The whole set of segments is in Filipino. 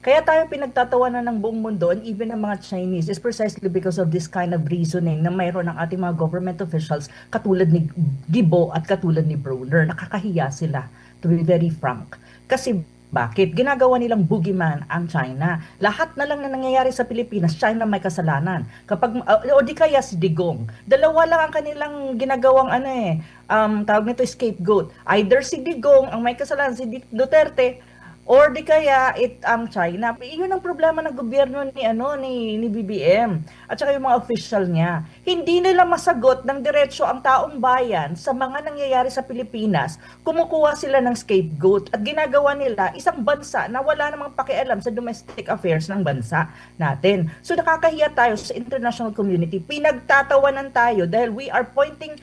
Kaya tayo pinagtatawanan ng buong mundo and even ng mga Chinese is precisely because of this kind of reasoning na mayroon ng ating mga government officials katulad ni Gibo at katulad ni Broner. Nakakahiya sila, to be very frank. Kasi bakit? Ginagawa nilang boogeyman ang China. Lahat na lang na nangyayari sa Pilipinas, China may kasalanan. Kapag, o di kaya si Digong. Dalawa lang ang kanilang ginagawang tawag nito scapegoat. Either si Digong ang may kasalanan, si Duterte, or di kaya ang China. Iyon ang problema ng gobyerno ni BBM at saka yung mga official niya. Hindi nila masagot ng diretso ang taong bayan sa mga nangyayari sa Pilipinas. Kumukuha sila ng scapegoat at ginagawa nila isang bansa na wala namang pakialam sa domestic affairs ng bansa natin. So nakakahiya tayo sa international community. Pinagtatawanan tayo dahil we are pointing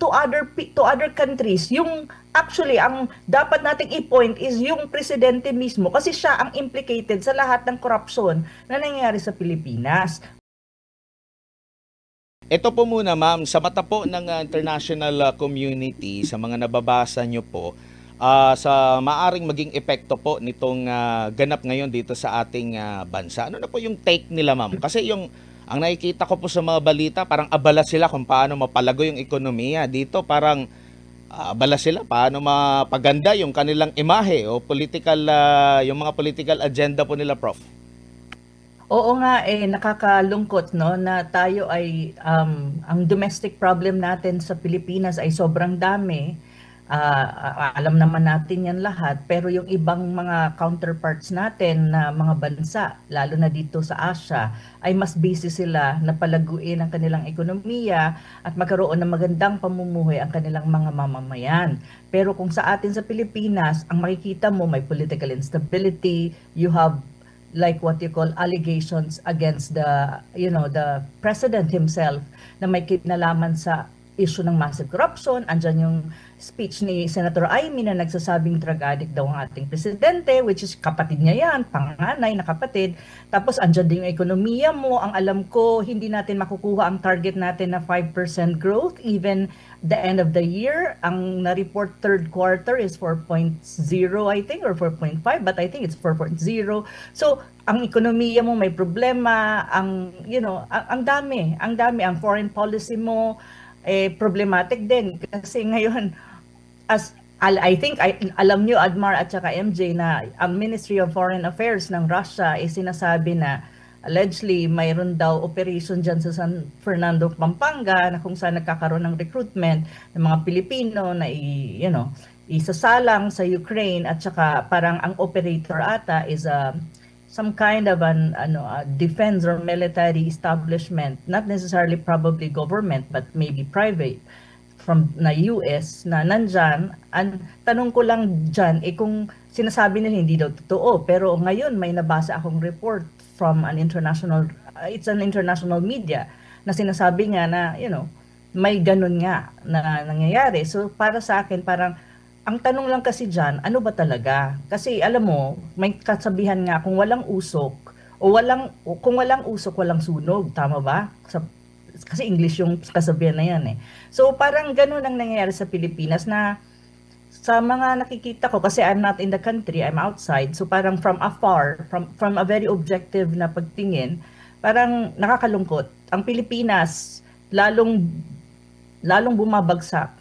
to other countries. Yung actually ang dapat nating i-point is yung presidente mismo kasi siya ang implicated sa lahat ng korupsyon na nangyayari sa Pilipinas. Ito po muna ma'am, sa mata po ng international community, sa mga nababasa nyo po, sa maaring maging epekto po nitong ganap ngayon dito sa ating bansa. Ano na po yung take nila ma'am? Kasi ang nakikita ko po sa mga balita, parang abala sila kung paano mapalago yung ekonomiya. Dito parang abala sila paano mapaganda yung kanilang imahe o political, yung mga political agenda po nila, Prof. Oo nga, nakakalungkot no na tayo ay ang domestic problem natin sa Pilipinas ay sobrang dami. Alam naman natin yan lahat, pero yung ibang mga counterparts natin na mga bansa, lalo na dito sa Asia, ay mas busy sila na palaguin ang kanilang ekonomiya at magkaroon ng magandang pamumuhay ang kanilang mga mamamayan. Pero kung sa atin sa Pilipinas, ang makikita mo may political instability, you have like what you call allegations against the president himself na may kinalaman sa issue ng massive corruption. Andyan yung speech ni Senator Amy na nagsasabing drug addict daw ang ating presidente, which is kapatid niya yan, panganay na kapatid. Tapos andyan din yung ekonomiya mo. Ang alam ko, hindi natin makukuha ang target natin na 5% growth even the end of the year. Ang na-report third quarter is 4.0 I think or 4.5, but I think it's 4.0. So ang ekonomiya mo may problema, ang dami, ang foreign policy mo problematic din kasi ngayon I think alam nyo Admar at saka MJ na ang Ministry of Foreign Affairs ng Russia ay sinasabi na allegedly mayroon daw operation dyan sa San Fernando, Pampanga na kung saan nagkakaroon ng recruitment ng mga Pilipino na isasalang sa Ukraine at saka parang ang operator ata is some kind of a defense or military establishment, not necessarily probably government, but maybe private from na US na nandyan. Ang tanong ko lang dyan, kung sinasabi nila hindi daw totoo, pero ngayon may nabasa akong report from an international media na sinasabi nga na, may ganun nga na nangyayari. So para sa akin, parang ang tanong lang kasi dyan, ano ba talaga? Kasi alam mo, may kasabihan nga, kung walang usok, kung walang usok, walang sunog. Tama ba? Kasi English yung kasabihan na yan . So parang ganun ang nangyayari sa Pilipinas na sa mga nakikita ko, kasi I'm not in the country, I'm outside. So parang from afar, from a very objective na pagtingin, parang nakakalungkot. Ang Pilipinas, lalong bumabagsak.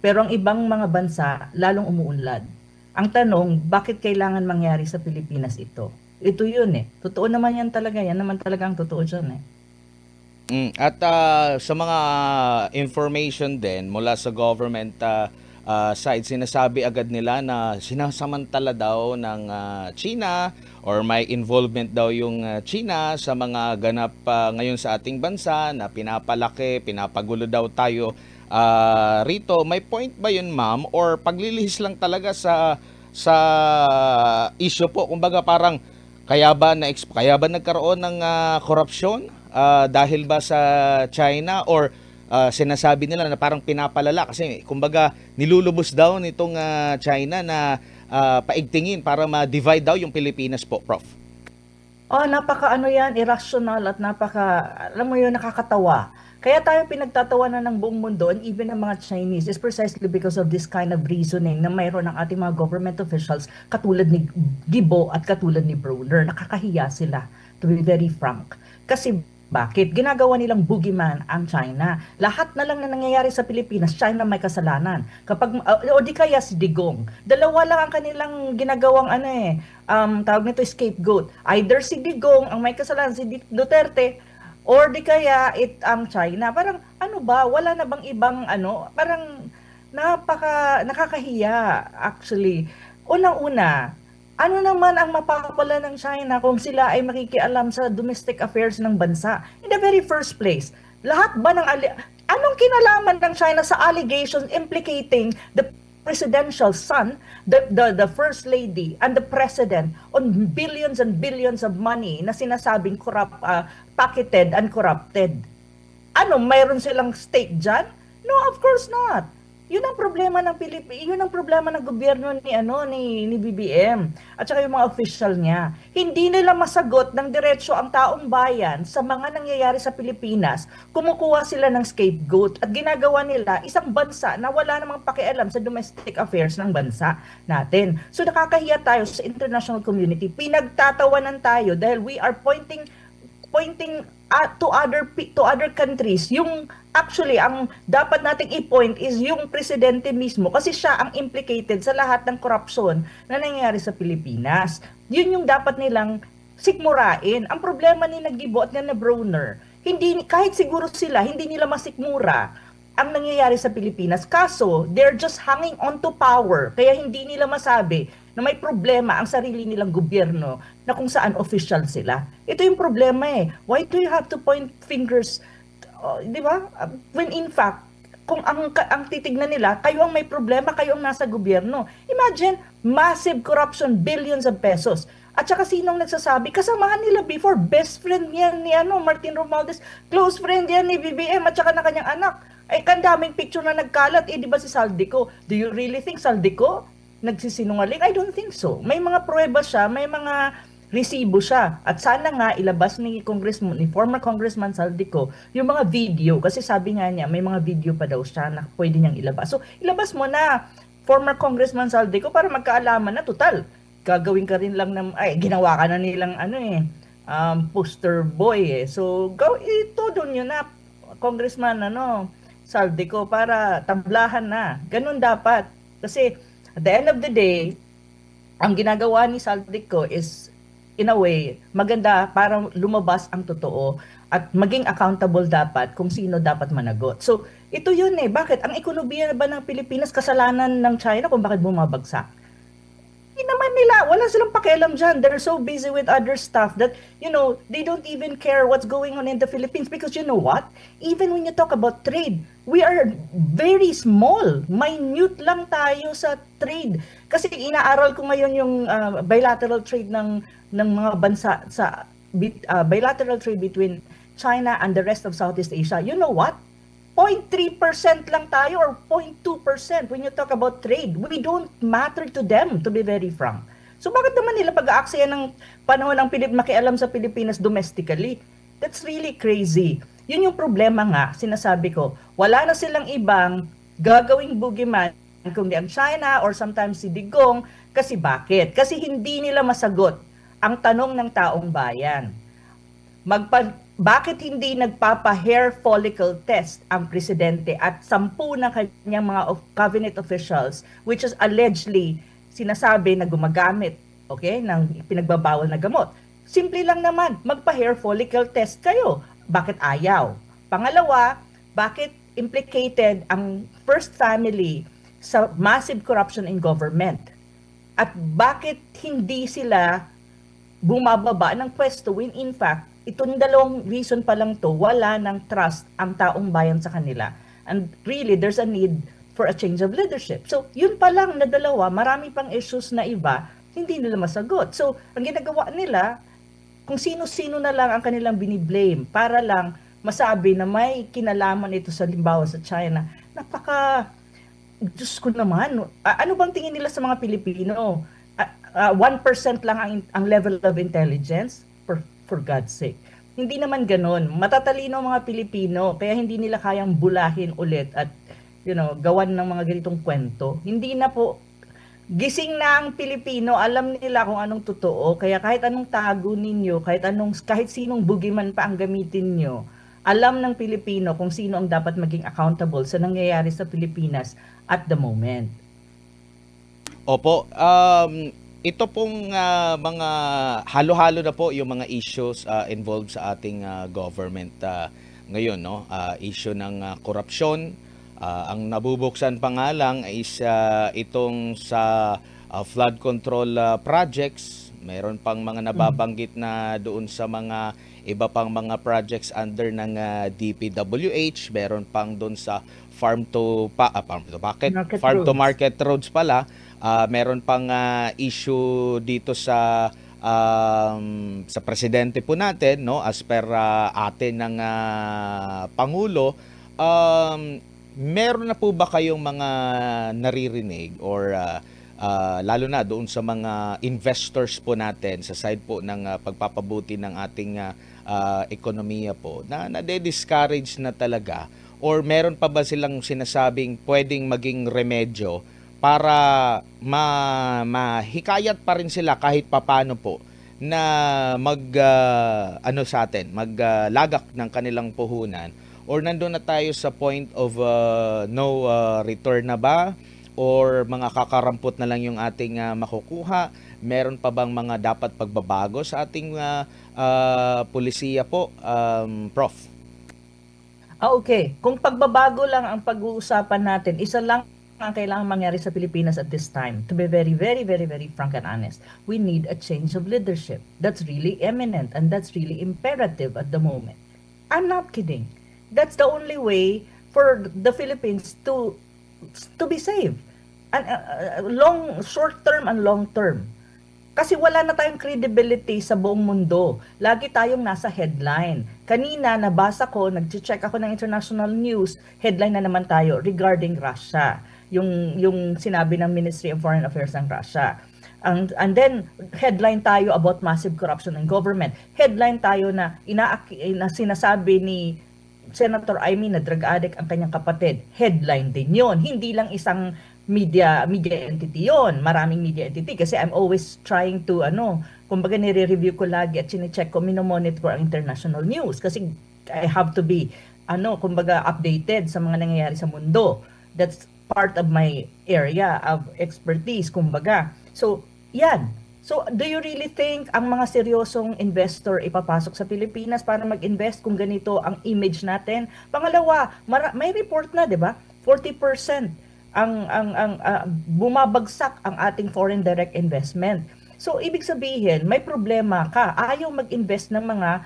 Pero ang ibang mga bansa, lalong umuunlad. Ang tanong, bakit kailangan mangyari sa Pilipinas ito? Ito yun . Totoo naman yan talaga. Yan naman talaga ang totoo dyan . At sa mga information din mula sa government side, sinasabi agad nila na sinasamantala daw ng China or may involvement daw yung China sa mga ganap ngayon sa ating bansa na pinapalaki, pinapagulo daw tayo rito. May point ba yun ma'am or paglilihis lang talaga sa issue po? Kumbaga parang kaya ba nagkaroon ng korupsyon dahil ba sa China or sinasabi nila na parang pinapalala kasi kumbaga nilulubos daw nitong China na paigtingin para ma-divide daw yung Pilipinas po, Prof. Napaka irrational at alam mo yun, nakakatawa. Kaya tayo pinagtatawanan ng buong mundo and even ng mga Chinese is precisely because of this kind of reasoning na mayroon ng ating mga government officials katulad ni Gibo at katulad ni Brunner. Nakakahiya sila, to be very frank. Kasi bakit? Ginagawa nilang boogeyman ang China. Lahat na lang na nangyayari sa Pilipinas, China may kasalanan. Kapag, o di kaya si Digong. Dalawa lang ang kanilang ginagawang tawag nito scapegoat. Either si Digong ang may kasalanan, si Duterte, or di kaya ang China. Parang ano ba? Wala na bang ibang Parang nakakahiya actually. Unang-una, ano naman ang mapapala ng China kung sila ay makikialam sa domestic affairs ng bansa? In the very first place, lahat ba anong kinalaman ng China sa allegations implicating the presidential son, the first lady, and the president on billions and billions of money na sinasabing pocketed and corrupted? Mayroon silang stake dyan? No, of course not. Yun ang problema ng yun ang problema ng gobyerno ni BBM at saka yung mga official niya. Hindi nila masagot ng diretso ang taong bayan sa mga nangyayari sa Pilipinas. Kumukuha sila ng scapegoat at ginagawa nila isang bansa na wala namang pakialam sa domestic affairs ng bansa natin. So nakakahiya tayo sa international community. Pinagtatawanan tayo dahil we are pointing to other countries. Yung actually ang dapat nating i-point is yung presidente mismo kasi siya ang implicated sa lahat ng korupsyon na nangyayari sa Pilipinas. Yun yung dapat nilang sikmurain. Ang problema ni Gibo at ni Brunner, kahit siguro sila hindi nila masikmura ang nangyayari sa Pilipinas. Kaso, they're just hanging on to power. Kaya hindi nila masabi na may problema ang sarili nilang gobyerno na kung saan official sila. Ito yung problema eh. Why do you have to point fingers? Di ba? When in fact, kung ang titignan nila, kayo ang may problema, kayo ang nasa gobyerno. Imagine, massive corruption, billions of pesos. At saka sinong nagsasabi? Kasamahan nila before, best friend yan ni Martin Romualdez, close friend yan ni BBM at saka na kanyang anak. Ay, kandaming picture na nagkalat. Di ba si Saldico? Do you really think Saldico nagsisinungaling? I don't think so. May mga pruweba siya, may mga resibo siya. At sana nga ilabas ni former Congressman Saldico yung mga video. Kasi sabi nga niya, may mga video pa daw siya na pwede niyang ilabas. So, ilabas mo na, former Congressman Saldico, para magkaalaman na total. Gagawin ka rin lang ginawa ka na nilang poster boy eh. So, todo nyo na, Congressman Saldico, para tablahan na. Ganun dapat. Kasi, at the end of the day, ang ginagawa ni Saldico is, in a way, maganda para lumabas ang totoo at maging accountable dapat kung sino dapat managot. So, ito yun eh. Bakit? Ang ekonomiya ba ng Pilipinas kasalanan ng China kung bakit bumabagsak? Hindi naman nila. Wala silang pakialam dyan. They're so busy with other stuff that, they don't even care what's going on in the Philippines because you know what? Even when you talk about trade, we are very small. Minute lang tayo sa trade. Kasi inaaral ko ngayon yung bilateral trade ng mga bansa sa bilateral trade between China and the rest of Southeast Asia. You know what? 0.3% lang tayo or 0.2% when you talk about trade. We don't matter to them, to be very frank. So bakit naman nila pag-aaksaya ng panahon ng makialam sa Pilipinas domestically? That's really crazy. Yun yung problema nga, sinasabi ko. Wala na silang ibang gagawing boogeyman kundi ang China or sometimes si Digong. Kasi bakit? Kasi hindi nila masagot ang tanong ng taong bayan. Bakit hindi nagpapa-hair follicle test ang presidente at 10 na kanyang mga cabinet officials which is allegedly sinasabi na gumagamit ng pinagbabawal na gamot? Simple lang naman, magpa-hair follicle test kayo. Bakit ayaw? Pangalawa, bakit implicated ang first family sa massive corruption in government? At bakit hindi sila bumababa ng pwesto when in fact itong dalawang reason pa lang to, wala ng trust ang taong bayan sa kanila. And really, there's a need for a change of leadership. So, yun pa lang na dalawa, marami pang issues na iba, hindi nila masagot. So, ang ginagawa nila, kung sino-sino na lang ang kanilang biniblame para lang masabi na may kinalaman ito sa limbawa sa China. Diyos ko naman, ano bang tingin nila sa mga Pilipino? 1% lang ang level of intelligence? For God's sake. Hindi naman gano'n. Matatalino ang mga Pilipino, kaya hindi nila kayang bulahin ulit at gawan ng mga ganitong kwento. Hindi na po, gising na ang Pilipino, alam nila kung anong totoo, kaya kahit anong tago ninyo, kahit sinong bugiman pa ang gamitin nyo, alam ng Pilipino kung sino ang dapat maging accountable sa nangyayari sa Pilipinas at the moment. Opo, ito pong mga halo-halo na po yung mga issues involved sa ating government ngayon, no? Issue ng korupsyon. Ang nabubuksan pa nga lang is itong sa flood control projects. Meron pang mga nababanggit na doon sa mga iba pang mga projects under ng DPWH. Meron pang doon sa farm to market roads pala. Meron pang issue dito sa presidente po natin, no, as per atin ng Pangulo. Meron na po ba kayong mga naririnig or lalo na doon sa mga investors po natin sa side po ng pagpapabuti ng ating ekonomiya po na nade-discourage na talaga, or meron pa ba silang sinasabing pwedeng maging remedyo para mahikayat pa rin sila kahit papano po na maglagak ng kanilang puhunan, or nandun na tayo sa point of no return na ba, or mga kakarampot na lang yung ating makukuha? Meron pa bang mga dapat pagbabago sa ating pulisiya po, Prof? Okay. Kung pagbabago lang ang pag-uusapan natin, isa lang ang kailangan mangyari sa Pilipinas at this time. To be very, very, very, very frank and honest, we need a change of leadership. That's really imminent and that's really imperative at the moment. I'm not kidding. That's the only way for the Philippines to be safe. Short term and long term. Kasi wala na tayong credibility sa buong mundo. Lagi tayong nasa headline. Kanina, nabasa ko, nag-check ako ng international news, headline na naman tayo regarding Russia. Yung sinabi ng Ministry of Foreign Affairs ng Russia. And then, headline tayo about massive corruption in government. Headline tayo na sinasabi ni Senator Amy na drug addict ang kanyang kapatid. Headline din yon. Hindi lang isang media entity yon, maraming media entity, kasi I'm always trying to kumbaga nire-review ko lagi at chine-check ko, minomonitor ang international news kasi I have to be kumbaga updated sa mga nangyayari sa mundo. That's part of my area of expertise, kumbaga. So yan. So do you really think ang mga seryosong investor ipapasok sa Pilipinas para mag-invest kung ganito ang image natin? Pangalawa, may report na, 'di ba? 40% ang bumabagsak ang ating foreign direct investment. So ibig sabihin, may problema ka. Ayaw mag-invest ng mga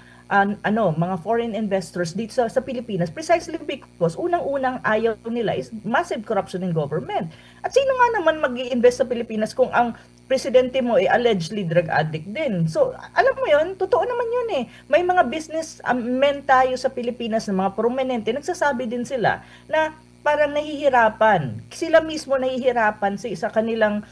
mga foreign investors dito sa Pilipinas precisely because unang-unang ayaw nila is massive corruption in government. At sino nga naman mag-i-invest sa Pilipinas kung ang presidente mo ay allegedly drug addict din? So, alam mo yun, totoo naman yun eh. May mga business men tayo sa Pilipinas na mga prominente, nagsasabi din sila na parang nahihirapan. Sila mismo nahihirapan sa kanilang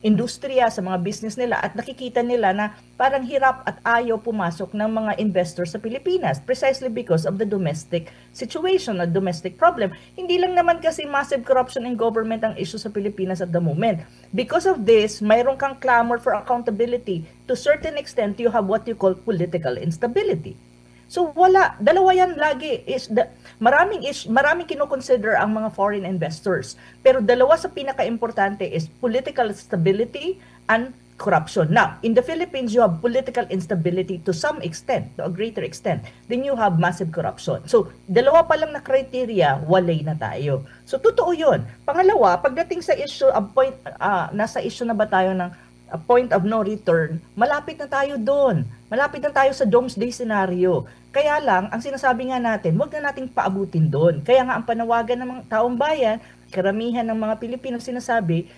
industriya, sa mga business nila, at nakikita nila na parang hirap at ayaw pumasok ng mga investors sa Pilipinas precisely because of the domestic situation, a domestic problem. Hindi lang naman kasi massive corruption in government ang issue sa Pilipinas at the moment. Because of this, mayroon kang clamor for accountability. To certain extent, you have what you call political instability. So wala, dalawa yan lagi. Maraming kinoconsider ang mga foreign investors. Pero dalawa sa pinaka-importante is political stability and corruption. Now, in the Philippines, you have political instability to some extent, to a greater extent. Then you have massive corruption. So, dalawa pa lang na criteria, walay na tayo. So, totoo yun. Pangalawa, pagdating sa issue, nasa issue na ba tayo ng a point of no return, malapit na tayo doon. Malapit na tayo sa doomsday scenario. Kaya lang, ang sinasabi nga natin, wag na nating paabutin doon. Kaya nga ang panawagan ng mga taong bayan, karamihan ng mga Pilipino sinasabi,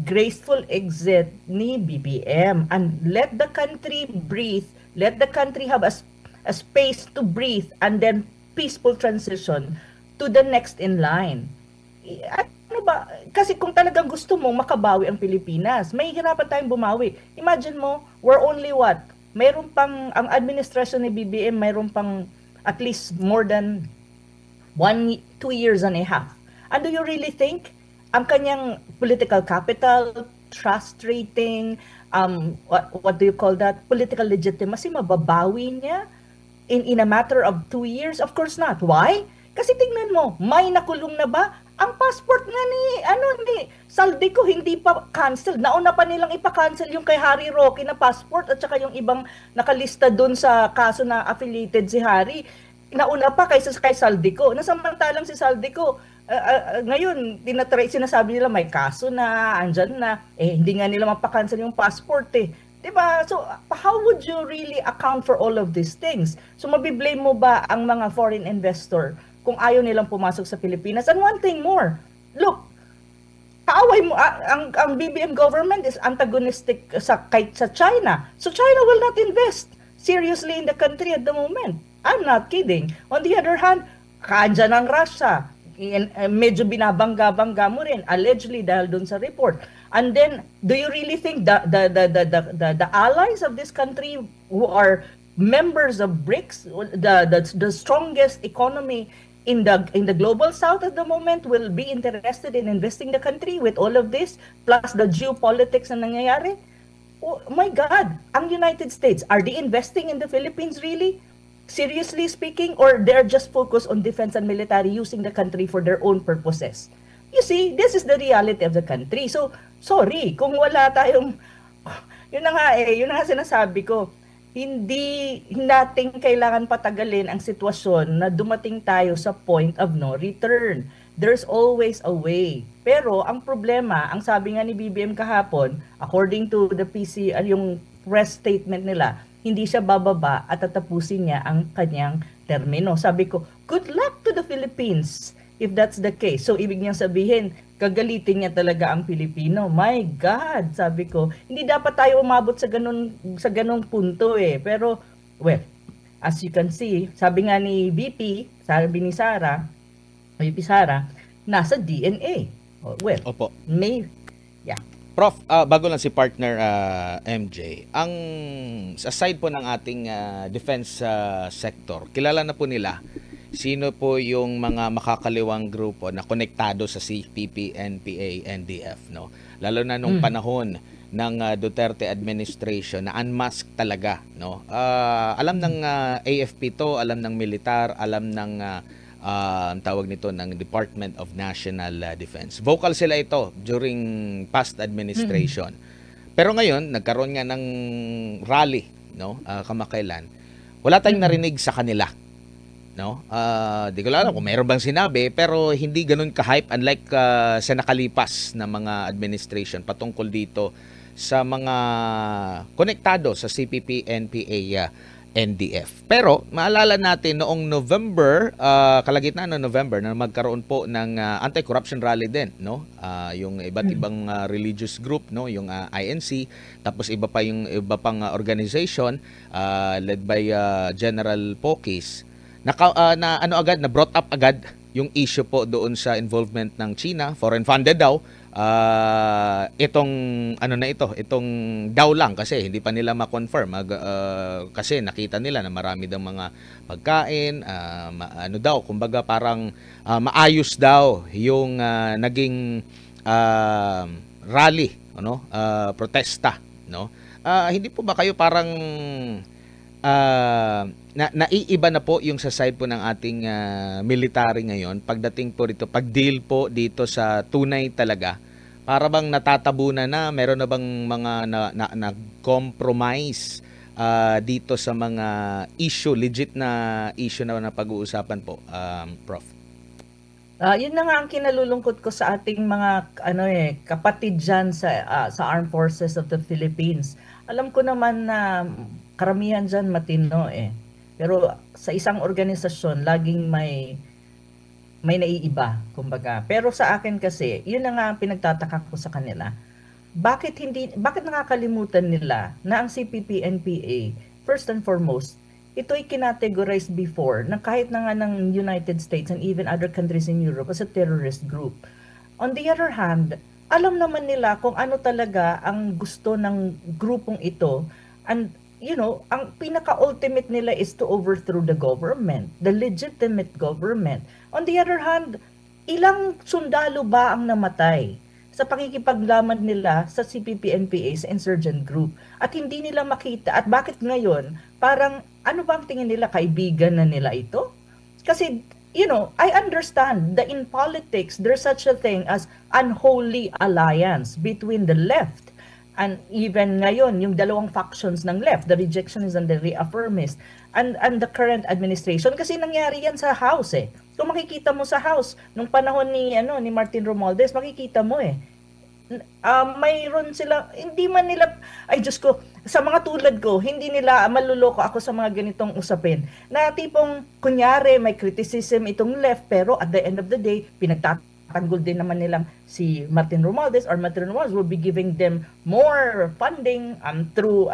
graceful exit ni BBM and let the country breathe, let the country have a space to breathe and then peaceful transition to the next in line. At ba? Kasi kung talagang gusto mong makabawi ang Pilipinas, may hirapan tayong bumawi. Imagine mo, we're only what? mayroon pang, ang administrasyon ni BBM, mayroon pang at least more than 2 years and a half. And do you really think ang kanyang political capital, trust rating, what do you call that, political legitimacy, mababawi niya in a matter of 2 years? Of course not. Why? Kasi tingnan mo, may nakulong na ba? Ang passport nga ni Saldico hindi pa cancel. Nauna pa nilang ipa-cancel yung kay Harry Roque na passport at saka yung ibang nakalista doon sa kaso na affiliated si Harry. Nauna pa kaysa kay Saldico. Nasamantalang si Saldico, ngayon, sinasabi nila may kaso na, andyan na, hindi nga nila mapakancel yung passport eh. Diba? So, how would you really account for all of these things? So, mabiblame mo ba ang mga foreign investor kung ayaw nilang pumasok sa Pilipinas? And one thing more, look, kaaway mo, ang BBM government is antagonistic sa China. So, China will not invest seriously in the country at the moment. I'm not kidding. On the other hand, kaandyan ang Russia. Medyo binabangga-bangga mo rin, allegedly dahil dun sa report. And then, do you really think the allies of this country who are members of BRICS, the strongest economy in the global south at the moment, will be interested in investing the country with all of this, plus the geopolitics na nangyayari? Oh my God, ang United States, are they investing in the Philippines really? Seriously speaking, or they're just focused on defense and military, using the country for their own purposes? You see, this is the reality of the country. So, sorry, kung wala tayong, yun na nga sinasabi ko, hindi natin kailangan patagalin ang sitwasyon na dumating tayo sa point of no return. There's always a way. Pero ang problema, ang sabi nga ni BBM kahapon, according to the PC, yung press statement nila, hindi siya bababa at tatapusin niya ang kanyang termino. Sabi ko, good luck to the Philippines if that's the case. So, ibig niyang sabihin, gagalitin niya talaga ang Pilipino. My God, sabi ko, hindi dapat tayo umabot sa ganung punto eh. Pero, well, as you can see, sabi nga ni VP, sabi ni VP Sara, nasa DNA. Well, Opo. Yeah. Prof, bago lang si partner MJ, ang aside po ng ating defense sector, kilala na po nila sino po yung mga makakaliwang grupo na konektado sa CPP, NPA, NDF, no? Lalo na nung panahon ng Duterte administration na unmasked talaga, no? Alam ng AFP to, alam ng militar, alam ng ang tawag nito ng Department of National Defense. Vocal sila ito during past administration. Pero ngayon, nagkaroon nga ng rally, no? Kamakailan. Wala tayong narinig sa kanila, no? Di ko alam kung mayroon bang sinabi, pero hindi ganun ka-hype unlike sa nakalipas na mga administration patungkol dito sa mga konektado sa CPP, NPA, NDF. Pero maalala natin noong November, kalagitnaan ng November na magkaroon po ng anti-corruption rally din, no? Yung iba't ibang religious group, no, yung INC, tapos iba pang organization led by General Pokis. Na brought up agad yung issue po doon sa involvement ng China, foreign funded daw. Itong daw lang kasi hindi pa nila ma-confirm kasi nakita nila na marami daw mga pagkain, kumbaga parang maayos daw yung naging rally, protesta, no? Hindi po ba kayo parang naiiba na po yung sa side po ng ating military ngayon pagdating po dito, pag-deal po dito sa tunay talaga? Para bang natatabunan na, meron na bang mga nag-compromise dito sa mga issue, legit na issue na pag-uusapan po, Prof? Yun na nga ang kinalulungkot ko sa ating mga kapatid dyan sa Armed Forces of the Philippines. Alam ko naman na karamihan dyan matino eh. Pero sa isang organisasyon, laging may naiiba, kumbaga. Pero sa akin kasi, yun na nga ang pinagtataka ko sa kanila. Bakit nakakalimutan nila na ang CPP-NPA, first and foremost, ito'y kinategorize before na kahit na nga ng United States and even other countries in Europe as a terrorist group. On the other hand, alam naman nila kung ano talaga ang gusto ng grupong ito, and ang pinaka-ultimate nila is to overthrow the government, the legitimate government. On the other hand, ilang sundalo ba ang namatay sa pakikipaglaban nila sa CPP-NPA, sa insurgent group? At hindi nila makita. At bakit ngayon, parang ano bang tingin nila, kaibigan na nila ito? Kasi, I understand that in politics, there's such a thing as unholy alliance between the left and even ngayon, yung dalawang factions ng left, the rejectionists and the reaffirmists, and the current administration. Kasi nangyari yan sa House eh. Kung makikita mo sa House, nung panahon ni Martin Romualdez, makikita mo eh. Mayroon sila, hindi man nila, ay Diyos ko, sa mga tulad ko, hindi nila maluloko ako sa mga ganitong usapin. Na tipong, kunyari, may criticism itong left, pero at the end of the day, pinagtatanggol din naman nilang si Martin Romualdez, or Martin Romualdez will be giving them more funding through,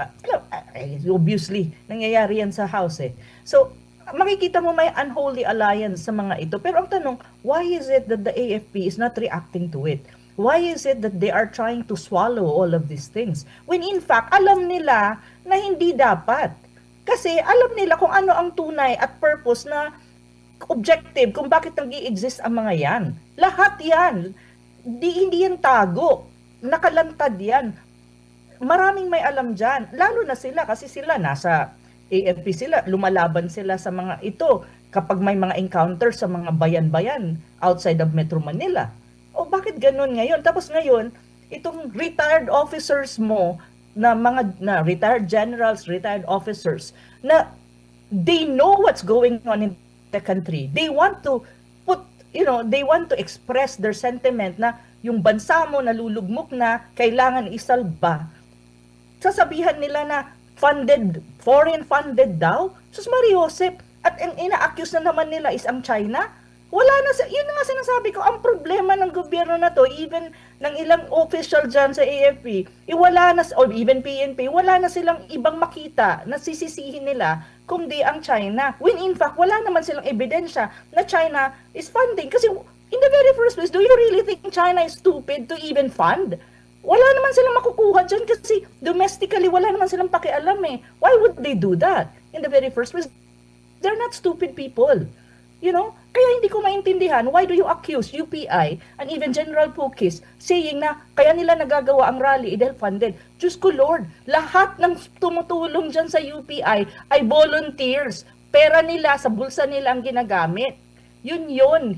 obviously, nangyayari yan sa House eh. So, makikita mo may unholy alliance sa mga ito. Pero ang tanong, why is it that the AFP is not reacting to it? Why is it that they are trying to swallow all of these things? When in fact, alam nila na hindi dapat. Kasi alam nila kung ano ang tunay at purpose na objective kung bakit nag-i-exist ang mga yan. Lahat yan. Hindi yan tago. Nakalantad yan. Maraming may alam dyan. Lalo na sila kasi sila nasa AFP sila. Lumalaban sila sa mga ito kapag may mga encounter sa mga bayan-bayan outside of Metro Manila. O bakit ganun ngayon? Tapos ngayon, itong retired officers mo na retired generals, retired officers na they know what's going on in the country. They want to they want to express their sentiment na yung bansa mo nalulugmok na, kailangan isalba. Sasabihan nila na foreign funded daw. Sus Mariosep, at ang ina-accuse na naman nila is ang China. Wala na, yun nga sinasabi ko, ang problema ng gobyerno na to, even ng ilang official dyan sa AFP, wala na, or even PNP, wala na silang ibang makita na sisisihin nila kundi ang China. When in fact, wala naman silang ebidensya na China is funding. Kasi in the very first place, do you really think China is stupid to even fund? Wala naman silang makukuha dyan kasi domestically, wala naman silang pakialam eh. Why would they do that in the very first place? They're not stupid people. Kaya hindi ko maintindihan, why do you accuse UPI and even General Pukis saying na kaya nila nagagawa ang rally dahil funded? Diyos ko Lord, lahat ng tumutulong dyan sa UPI ay volunteers. Pera nila, sa bulsa nila ang ginagamit. Yun,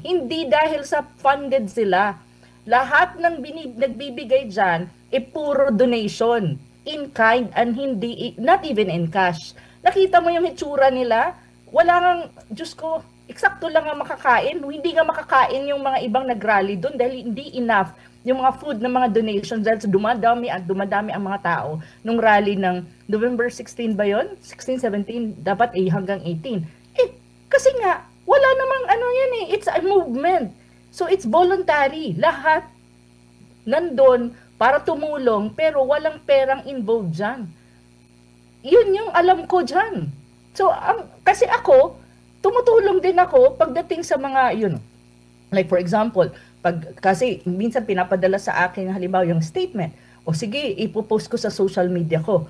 hindi dahil sa funded sila. Lahat ng nagbibigay dyan ay puro donation, in kind and hindi, not even in cash. Nakita mo yung hitsura nila? Wala ngang, Diyos ko, eksakto lang ang makakain. Hindi nga makakain yung mga ibang nagrally doon dahil hindi enough yung mga food ng mga donations dahil dumadami ang mga tao nung rally ng November 16 ba yun? 16, 17, dapat hanggang 18. Kasi nga, wala namang yan eh. It's a movement. So it's voluntary. Lahat nandun para tumulong pero walang perang involved dyan. Yun yung alam ko dyan. So, kasi ako, tumutulong din ako pagdating sa mga, like for example, kasi minsan pinapadala sa akin halimbawa yung statement, o sige, ipopost ko sa social media ko.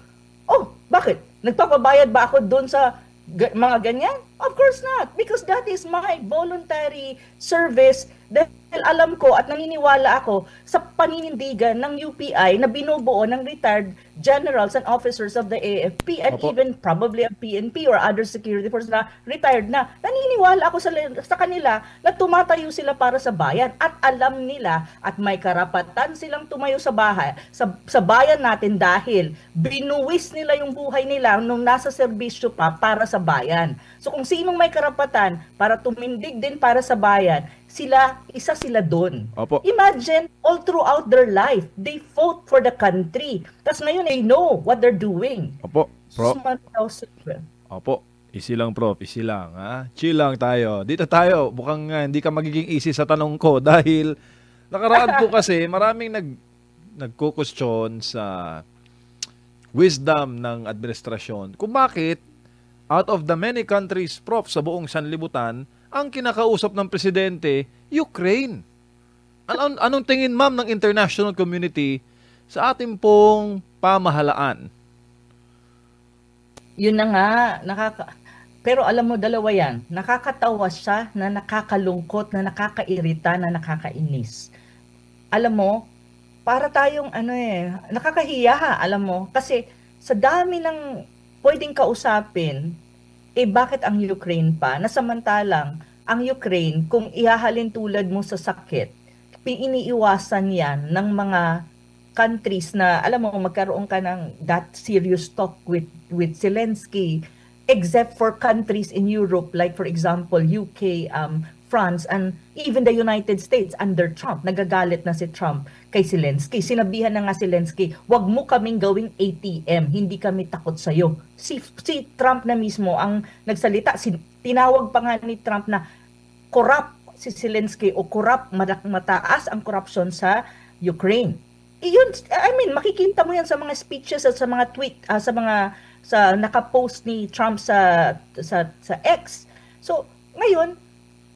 Oh, bakit? Nagpapabayad ba ako doon sa mga ganyan? Of course not, because that is my voluntary service dahil alam ko at naniniwala ako sa paninindigan ng UPI na binubuo ng retired generals and officers of the AFP and even probably a PNP or other security forces na retired na. Naniniwala ako sa kanila na tumatayo sila para sa bayan at alam nila at may karapatan silang tumayo sa bayan natin dahil binuwis nila yung buhay nila nung nasa serbisyo pa para sa bayan. So kung sinong may karapatan para tumindig din para sa bayan, isa sila doon. Imagine, all throughout their life, they fought for the country. Tapos ngayon, they know what they're doing. Prof. Easy lang, Prof. Easy lang. Ha? Chill lang tayo. Dito tayo. Mukhang hindi ka magiging easy sa tanong ko dahil nakaraan po kasi maraming nagko-question sa wisdom ng administrasyon kung bakit out of the many countries, Prof, sa buong sanlibutan, ang kinakausap ng presidente, Ukraine. Anong tingin, ma'am, ng international community sa ating pong pamahalaan? Yun na nga, pero alam mo, dalawa yan. Nakakatawa siya, na nakakalungkot, na nakakairita, na nakakainis. Alam mo, para tayong nakakahiya ha, alam mo. Kasi sa dami ng pwedeng kausapin, bakit ang Ukraine pa? Na samantalang, ang Ukraine, kung ihahalin tulad mo sa sakit, iniiwasan yan ng mga countries na, alam mo, magkaroon ka ng that serious talk with Zelensky, except for countries in Europe, like for example, UK, France, and even the United States under Trump. Nagagalit na si Trump kay Zelensky. Sinabihan na nga Zelensky, wag mo kaming gawing ATM, hindi kami takot sa'yo. Si Trump na mismo ang nagsalita, tinawag pa nga ni Trump na corrupt si Zelensky o corrupt, mataas ang corruption sa Ukraine. Yun, I mean, makikita mo yan sa mga speeches at sa mga tweet, sa nakapost ni Trump sa X. So, ngayon,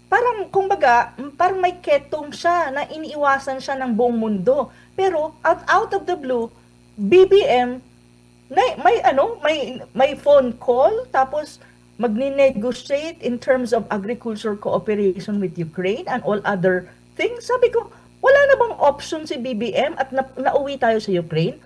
parang, kumbaga, parang may ketong siya na iniiwasan siya ng buong mundo. Pero, out of the blue, BBM, may phone call, tapos magni-negotiate in terms of agriculture cooperation with Ukraine and all other things. Sabi ko, wala na bang option si BBM at nauwi tayo sa Ukraine?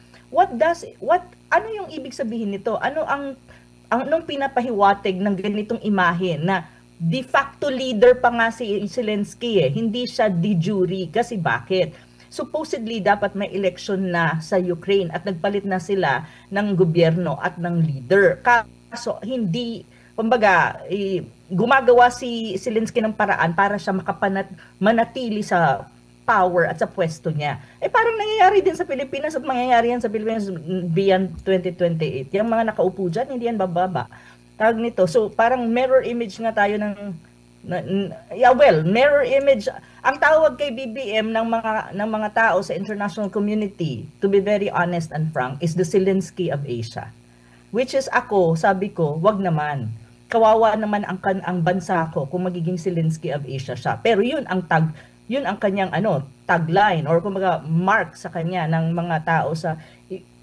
Ano yung ibig sabihin nito? Anong pinapahiwatig ng ganitong imahe na de facto leader pa nga si Zelensky hindi siya de jure. Kasi bakit? Supposedly dapat may election na sa Ukraine at nagpalit na sila ng gobyerno at ng leader. Kaso hindi, kumbaga, gumagawa si Zelensky ng paraan para siya manatili sa power at sa pwesto niya. Parang nangyayari din sa Pilipinas at mangyayari yan sa Pilipinas beyond 2028. Yung mga nakaupo dyan, hindi yan bababa. Tawag nito. So, parang mirror image nga tayo mirror image. Ang tawag kay BBM ng mga tao sa international community, to be very honest and frank, is the Zelensky of Asia. Which is ako, sabi ko, wag naman. Kawawa naman ang bansa ko kung magiging Zelensky of Asia siya. Pero yun ang kanyang tagline or kumbaga mark sa kanya ng mga tao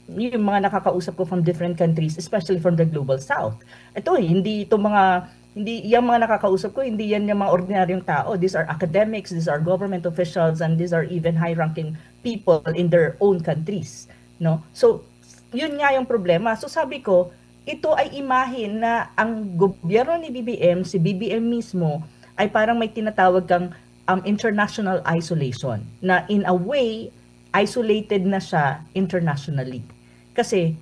yung mga nakakausap ko from different countries, especially from the global south. Hindi yung mga nakakausap ko, hindi yan yung mga ordinaryong tao. These are academics, these are government officials, and these are even high-ranking people in their own countries. No? So, yun nga yung problema. So sabi ko, ito ay imahin na ang gobyerno ni BBM, si BBM mismo, ay parang may tinatawag kang international isolation, na in a way, isolated na siya internationally. Kasi,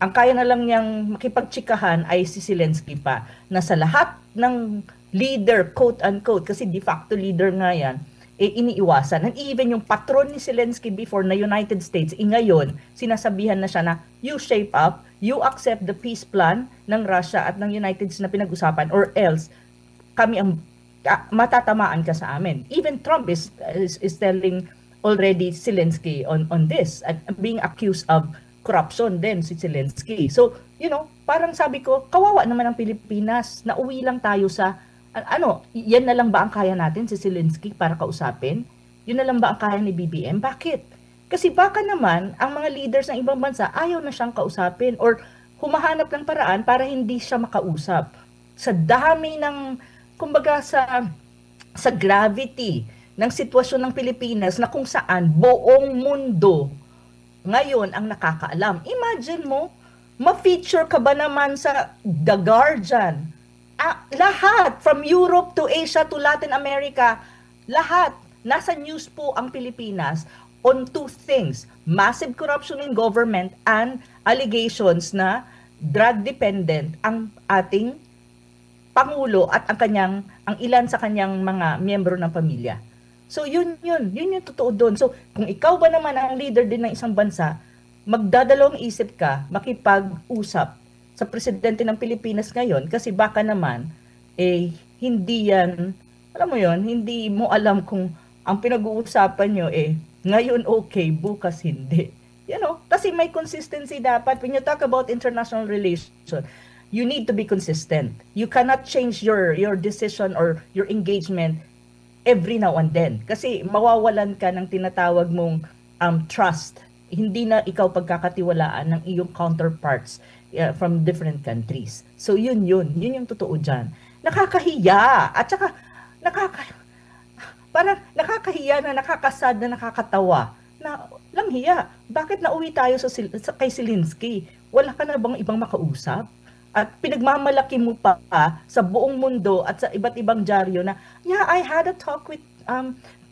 ang kaya na lang niyang makipagtsikahan ay si Zelensky pa, na sa lahat ng leader, quote-unquote, kasi de facto leader nga yan, iniiwasan. And even yung patron ni Zelensky before na United States, ngayon, sinasabihan na siya na, you shape up, you accept the peace plan ng Russia at ng United States na pinag-usapan, or else, kami ang matatamaan ka sa amin. Even Trump is telling already Zelensky on this, at being accused of corruption din si Zelensky. So, parang sabi ko, kawawa naman ang Pilipinas, nauwi lang tayo sa, yan na lang ba ang kaya natin si Zelensky para kausapin? Yun na lang ba ang kaya ni BBM? Bakit? Kasi baka naman, ang mga leaders ng ibang bansa, ayaw na siyang kausapin or humahanap ng paraan para hindi siya makausap. Sa dami ng, kumbaga sa gravity ng sitwasyon ng Pilipinas na kung saan buong mundo ngayon ang nakakaalam. Imagine mo, ma-feature ka ba naman sa The Guardian? Lahat, from Europe to Asia to Latin America, lahat, nasa news po ang Pilipinas on two things, massive corruption in government and allegations na drug dependent ang ating Pangulo at ang ilan sa kanyang mga miyembro ng pamilya. So yun yung totoo doon. So kung ikaw ba naman ang leader din ng isang bansa, magdadalawang isip ka makipag-usap sa presidente ng Pilipinas ngayon kasi baka naman hindi yan, alam mo yon, hindi mo alam kung ang pinag-uusapan nyo ngayon okay, bukas hindi. Kasi may consistency dapat. When you talk about international relations, you need to be consistent. You cannot change your decision or your engagement every now and then. Kasi mawawalan ka ng tinatawag mong trust. Hindi na ikaw pagkakatiwalaan ng iyong counterparts from different countries. So yun yung totoo dyan. Nakakahiya at saka parang nakakahiya na nakakasad na nakakatawa na lang hiya. Bakit nauwi tayo kay Zelensky? Wala ka na bang ibang makausap? At pinagmamalaki mo pa sa buong mundo at sa iba't ibang dyaryo na, yeah, I had a talk with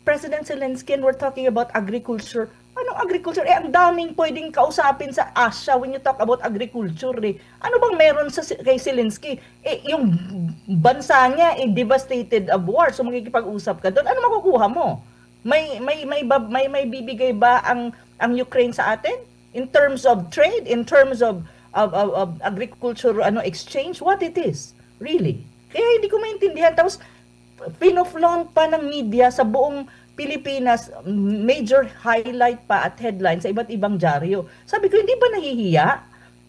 President Zelensky and we're talking about agriculture. Anong agriculture? Ang daming pwedeng kausapin sa Asia when you talk about agriculture. Ano bang meron kay Zelensky? Yung bansa niya devastated of war. So makikipag-usap ka doon. Ano makukuha mo? May bibigay ba ang Ukraine sa atin? In terms of trade, in terms of agriculture exchange, what it is? Really? Kaya hindi ko maintindihan. Tapos pinoflaunt pa ng media sa buong Pilipinas, major highlight pa at headline sa iba't ibang dyaryo. Sabi ko, hindi ba nahihiya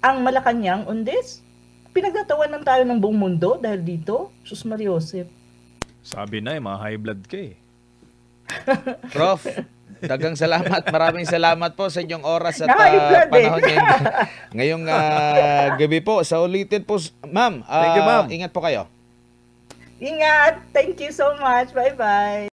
ang Malacanang on this? Pinagtatawanan tayo ng buong mundo dahil dito? Sus Mariosep. Sabi na mga high blood ka eh. Prof, dagang salamat. Maraming salamat po sa inyong oras at High blood panahon ngayong gabi po. Sa ulitin po, ma'am. Thank you, ma'am. Ingat po kayo. Ingat. Thank you so much. Bye-bye.